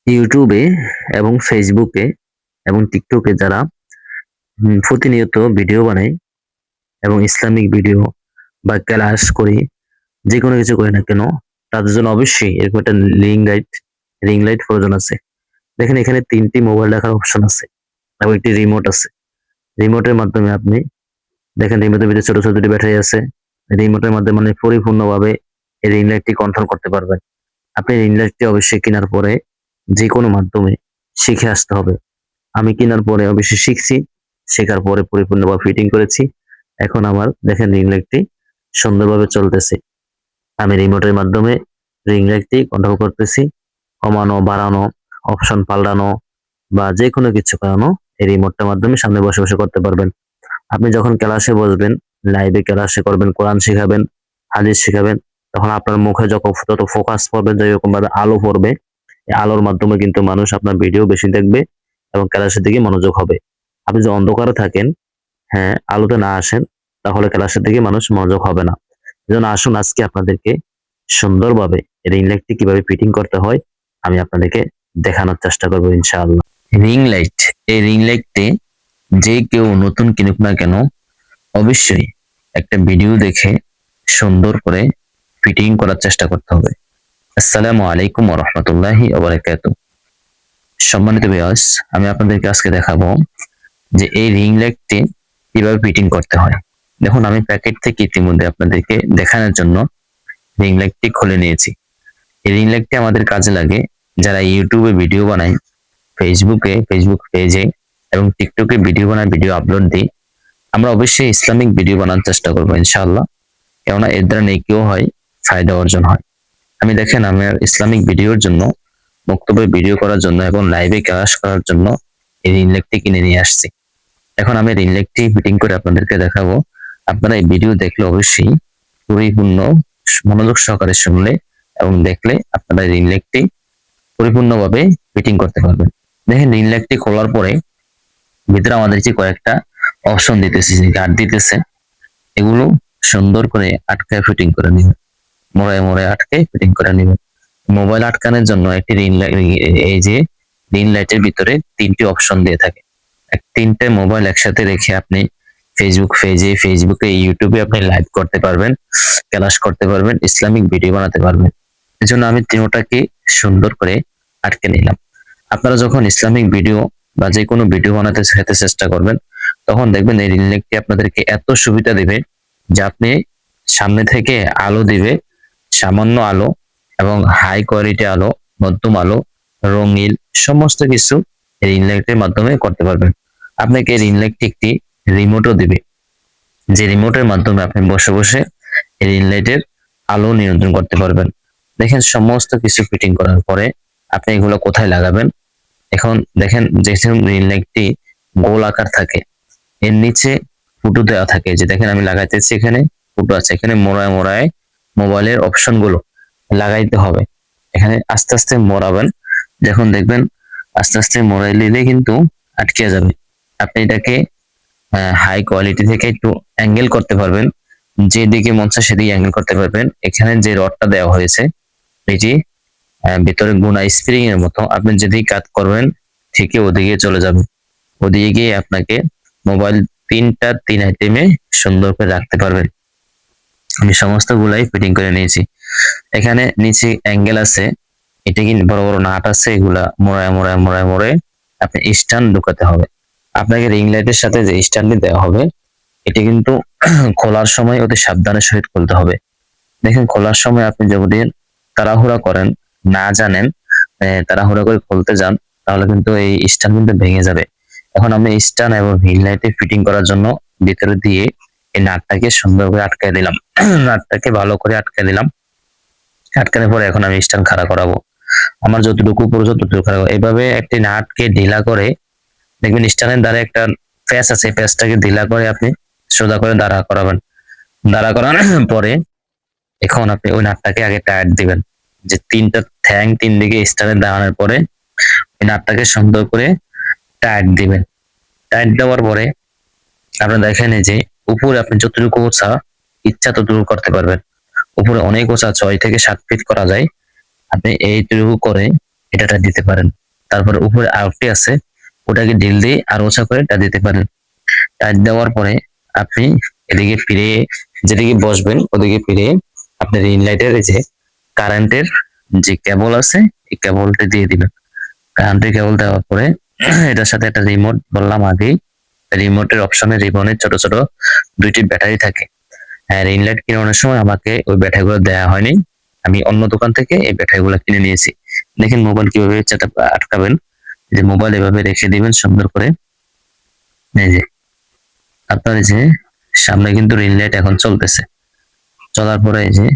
ইউটিউবে এবং ফেসবুকে এবং টিকটকে যারা প্রতিনিয়ত ভিডিও বানায় এবং ইসলামিক ভিডিও বা ক্লাস করি, যে কোনো কিছু করি না কেন, তাদের জন্য অবশ্যই এরকম একটা রিং লাইট প্রয়োজন আছে। দেখেন এখানে 3টি মোবাইল রাখার অপশন আছে এবং একটি রিমোট আছে। রিমোটের মাধ্যমে আপনি দেখেন রিমোটের ভিতরে ছোট ছোট 2টি ব্যাটারি আছে। রিমোটের মাধ্যমে মানে পরিপূর্ণভাবে এই রিং লাইটটি কন্ট্রোল করতে পারবেন। আপনি রিং লাইটটি অবশ্যই কেনার পরে যে কোনো মাধ্যমে শিখে আসতে হবে। আমি কেনার পরে অবশ্যই শিখছি, শেখার পরে পরিপূর্ণভাবে ফিটিং করেছি। এখন আমার দেখেন রিং লাইটটি সুন্দরভাবে চলতেছে। আমি রিমোটের মাধ্যমে রিং লাইটটি কন্ট্রোল করতেছি। কমানো, বাড়ানো, অপশন পাল্টানো বা যে কোনো কিছু করানো এই রিমোটটার মাধ্যমে সামনে বসে বসে করতে পারবেন। আপনি যখন ক্লাসে বসবেন, লাইভে ক্লাসে করবেন, কোরআন শিখাবেন, হাদিস শিখাবেন, তখন আপনার মুখে যত ফোকাস পড়বে, যেরকম ভাবে আলো পড়বে, এই আলোর মাধ্যমে কিন্তু মানুষ আপনার ভিডিও বেশি দেখবে এবং ক্লাসের দিকে মনোযোগ হবে। আপনি যদি অন্ধকারে থাকেন, হ্যাঁ, আলোতে না আসেন, তাহলে ক্লাসের দিকে মানুষ মনোযোগ হবে না। এজন্য আসুন আজকে আপনাদেরকে সুন্দরভাবে রিং লাইটটি কিভাবে ফিটিং করতে হয় আমি আপনাদেরকে দেখানোর চেষ্টা করবো ইনশাআল্লাহ। রিং লাইট, এই রিং লাইটটি যে কেউ নতুন কিনুক না কেন, অবশ্যই একটা ভিডিও দেখে সুন্দর করে ফিটিং করার চেষ্টা করতে হবে। আসসালামু আলাইকুম ওয়া রাহমাতুল্লাহি ওয়া বারাকাতুহু। সম্মানিত ভিউয়ার্স, আমি আপনাদেরকে আজকে দেখাবো যে এই রিং লাইটটি কিভাবে ফিটিং করতে হয়। দেখুন, আমি প্যাকেট থেকে ইতিমধ্যে আপনাদেরকে দেখানোর জন্য রিং লাইটটি খুলে নিয়েছি। এই রিং লাইটটি আমাদের কাজে লাগে যারা ইউটিউবে ভিডিও বানায়, ফেসবুক পেজে এবং টিকটকে ভিডিও বানায়, ভিডিও আপলোড দিই। আমরা অবশ্যই ইসলামিক ভিডিও বানানোর চেষ্টা করবো ইনশাআল্লাহ, কেননা এর দ্বারা নেকিও হয়, ফায়দা অর্জন হয়। আমি দেখেন আমার ইসলামিক ভিডিওর জন্য, বক্তব্যে ভিডিও করার জন্য এবং লাইভে ক্লাস করার জন্য এই রিং লাইটটি কিনে নিয়ে আসছি। এখন আমি রিং লাইটটি ফিটিং করে আপনাদেরকে দেখাবো। আপনারা এই ভিডিও দেখলে অবশ্যই পরিপূর্ণ মনোযোগ সহকারে শুনলে এবং দেখলে আপনারা রিং লাইটটি পরিপূর্ণভাবে ফিটিং করতে পারবেন। দেখেন রিং লাইটটি খোলার পরে ভিতরে আমাদের যে কয়েকটা অপশন দিতেছে, যে গার্ড দিতেছে, এগুলো সুন্দর করে আটকায় ফিটিং করে নেবেন। মোড়ায় মোড়ায় আটকে ফিটিং করে নেবেন। মোবাইল আটকানোর জন্য একটি রিং লাইট, এই যে রিং লাইটের ভিতরে 3টি অপশন দিয়ে থাকে। 3টে মোবাইল একসাথে রেখে আপনি ফেসবুকে, ইউটিউবে আপনি লাইভ করতে পারবেন, ক্লাস করতে পারবেন, ইসলামিক ভিডিও বানাতে পারবেন। এজন্য আমি তিনটাকে সুন্দর করে আটকে নিলাম। আপনারা যখন ইসলামিক ভিডিও বা যে কোনো ভিডিও বানাতে চেষ্টা করবেন, তখন দেখবেন এই রিং লাইটটি আপনাদেরকে এত সুবিধা দিবে যে আপনি সামনে থেকে আলো দিবে, সামান্য আলো এবং হাই কোয়ালিটি আলো, মধ্যম আলো, রঙিন, সমস্ত কিছু রিং লাইটের মাধ্যমে করতে পারবেন। আপনাকে রিং লাইটটি একটি রিমোটও দিবে, যে রিমোটের মাধ্যমে আপনি বসে বসে রিং লাইটের আলো নিয়ন্ত্রণ করতে পারবেন। দেখেন সমস্ত কিছু ফিটিং করার পরে আপনি এগুলো কোথায় লাগাবেন। এখন দেখেন যেহেতু রিং লাইটটি গোল আকার থাকে, এর নিচে ফুটো দেওয়া থাকে, যে দেখেন আমি লাগাইতেছি, এখানে ফুটো আছে, এখানে মোড়ায় মোড়ায় মোবাইলের অপশন গুলো লাগাইতে হবে। এখানে আস্তে আস্তে মোড়াবেন, যখন দেখবেন আস্তে আস্তে মোড়াই নিলে কিন্তু আটকে যাবে। আপনি এটাকে হাই কোয়ালিটি থেকে একটু অ্যাঙ্গেল করতে পারবেন, যেদিকে মন চায় সেদিকে অ্যাঙ্গেল করতে পারবেন। এখানে যে রডটা দেওয়া হয়েছে এটি ভিতরে গুণা স্প্রিং এর মতো, আপনি যেদিকে কাট করবেন ঠিকই ওদিকে চলে যাবে। ওদিকে গিয়ে আপনাকে মোবাইল 3 আইটেমে সুন্দর করে রাখতে পারবেন। আমি সমস্ত গুলাই ফিটিং করে নিয়েছি। এখানে নিচে অ্যাঙ্গেল আছে, এটা কি বড় বড় নাট আছে, এগুলা মোড়ায় আপনি স্ট্যান্ড ঢুকাতে হবে। আপনাকে রিং লাইটের সাথে যে স্ট্যান্ডটি দেওয়া হবে, এটা কিন্তু খোলার সময় অতি সাবধানের সহিত খুলতে হবে। দেখেন খোলার সময় আপনি যদি তাড়াহুড়া করেন, না জানেন, তাড়াহুড়া করে খুলতে যান, তাহলে কিন্তু এই স্ট্যান্ড কিন্তু ভেঙে যাবে। এখন আমি স্ট্যান্ড এবং রিং লাইটে ফিটিং করার জন্য ভিতরে দিয়ে এই নাটটাকে সুন্দর করে আটকায় দিলাম। নাটটাকে ভালো করে আটকায় দিলাম। আটকানোর পরে এখন আমি স্ট্যান্ড খাড়া করাবো। আমার যতটুকু প্রয়োজন ততটুকু খাড়া করবো। এইভাবে একটি নাটকে ঢিলা করে, দেখবেন স্ট্যান্ডের দ্বারা একটা প্যাচ আছে, প্যাচটাকে ঢিলা করে আপনি সোজা করে দাঁড়া করাবেন। দাঁড়া করানোর পরে এখন আপনি ওই নাটটাকে আগে টায়ার দিবেন, যে 3টা ঠ্যাং 3 দিকে স্ট্যান্ডে দাঁড়ানোর পরে ওই নাটটাকে সুন্দর করে টায়ার দিবেন। টায়ার দেওয়ার পরে আপনি দেখেন যে উপরে আপনি যতটুকু উঁচা ইচ্ছা ততটুকু করতে পারবেন। উপরে অনেক উঁচা 6 থেকে 7 ফিট করা যায়। আপনি এইটুকু করে এটা দিতে পারেন। তারপর উপরে আরেকটি আছে, ওটাকে ঢিল দিয়ে আর উঁচা করে টা দিতে পারেন। টাইট দেওয়ার পরে আপনি এদিকে ফিরে, যেদিকে বসবেন ওদিকে ফিরে আপনি রিং লাইটের এই যে কারেন্টের যে কেবল আছে এই কেবলটা দিয়ে দিবেন। কারেন্টের কেবল দেওয়ার পরে এটার সাথে একটা রিমোট বললাম আগেই, রিমোটের অপশনে রিবনের ছোট ছোট দুইটি ব্যাটারি থাকে। হ্যাঁ, রিং লাইট কেনার সময় আমাকে ওই ব্যাটারিগুলো দেওয়া হয়নি, আমি অন্য দোকান থেকে এই ব্যাটারিগুলো কিনে নিয়েছি। দেখেন মোবাইল কিভাবে আটকাবেন, যে মোবাইল এভাবে রেখে দিবেন সুন্দর করে। এই যে আপনার এই যে সামনে কিন্তু রিং লাইট এখন চলতেছে, চলার পরে এই যে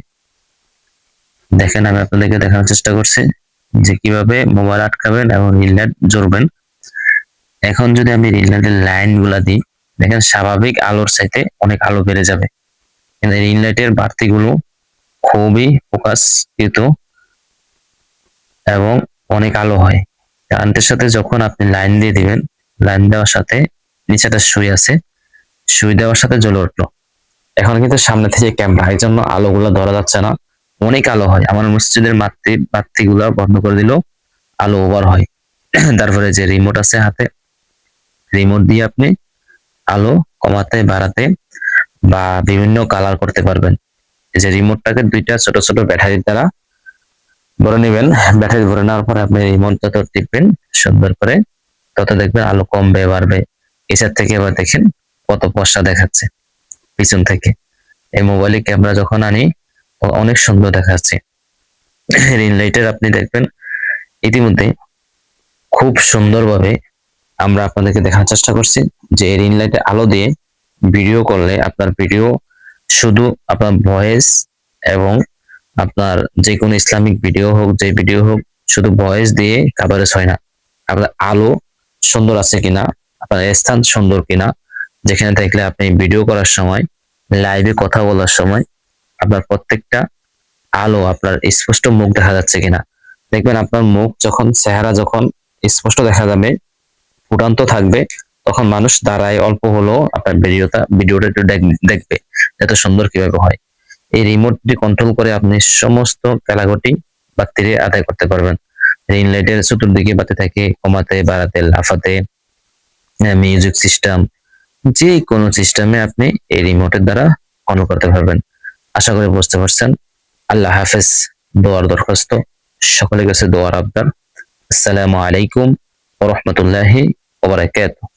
দেখেন আমি আপনাদেরকে দেখানোর চেষ্টা করছি যে কিভাবে মোবাইল আটকাবেন এবং রিং লাইট জ্বলবেন। এখন যদি আমি রিং লাইটের লাইন গুলা দিই, দেখেন স্বাভাবিক আলোর চাইতে অনেক আলো বেড়ে যাবে, কিন্তু রিং লাইটের বাড়তি গুলো খুবই ফোকাসকৃত এবং অনেক আলো হয়। কারেন্টের সাথে যখন আপনি লাইন দিয়ে দিবেন, লাইন দেওয়ার সাথে নিচেটা সুই আছে, সুই দেওয়ার সাথে জ্বলে উঠলো। এখন কিন্তু সামনে থেকে ক্যামেরা, এই জন্য আলোগুলো ধরা যাচ্ছে না, অনেক আলো হয়। আমার মসজিদের বাতি গুলা বন্ধ করে দিলেও আলো ওভার হয়। তারপরে যে রিমোট আছে হাতে, রিমোট দিয়ে আপনি আলো কমাতে বাড়াতে বা বিভিন্ন কালার করতে পারবেন। এই যে রিমোটটাকে দুইটা ছোট ছোট ব্যাটারির দ্বারা ভরে নেবেন, ব্যাটারি ভরে নেওয়ার পরে আপনি রিমোট যত টিপবেন সুন্দর করে তত দেখবেন আলো কমবে বাড়বে। এছাড় থেকে এবার দেখেন কত ফর্সা দেখাচ্ছে পিছন থেকে। এই মোবাইলে ক্যামেরা যখন আনি অনেক সুন্দর দেখাচ্ছে। রিং লাইটের আপনি দেখবেন ইতিমধ্যে খুব সুন্দরভাবে আমরা আপনাদেরকে দেখার চেষ্টা করছি যে রিং লাইটের আলো দিয়ে ভিডিও করলে আপনার ভিডিও শুধু আপনার ভয়েস এবং আপনার যে কোনো ইসলামিক ভিডিও হোক, যে ভিডিও হোক, শুধু ভয়েস দিয়ে কাভারেজ হয় না। আপনার আলো সুন্দর আছে কিনা, আপনার স্থান সুন্দর কিনা, যেখানে থাকলে আপনি ভিডিও করার সময়, লাইভে কথা বলার সময় আপনার প্রত্যেকটা আলো আপনার স্পষ্ট মুখ দেখা যাচ্ছে কিনা। দেখবেন আপনার মুখ যখন, চেহারা যখন স্পষ্ট দেখা যাবে, ফুটান্ত থাকবে, তখন মানুষ দাঁড়ায় অল্প হলেও আপনার ভিডিওটা একটু দেখবে এত সুন্দর কিভাবে হয়। এই রিমোটটি কন্ট্রোল করে আপনি সমস্ত ক্যালাগটি বাতিরে আদায় করতে পারবেন। রিং লাইটের চতুর্দিকে বাতি থাকে, কমাতে বাড়াতে লাফাতে, মিউজিক সিস্টেম, যে কোনো সিস্টেমে আপনি এই রিমোটের দ্বারা কন্ট্রোল করতে পারবেন। আশা করি বুঝতে পারছেন। আল্লাহ হাফেজ। দোয়ার দরখাস্ত, সকলের কাছে দোয়ার আবদার। আসসালামু আলাইকুম ওয়া রাহমাতুল্লাহি ওয়া বারাকাতুহু।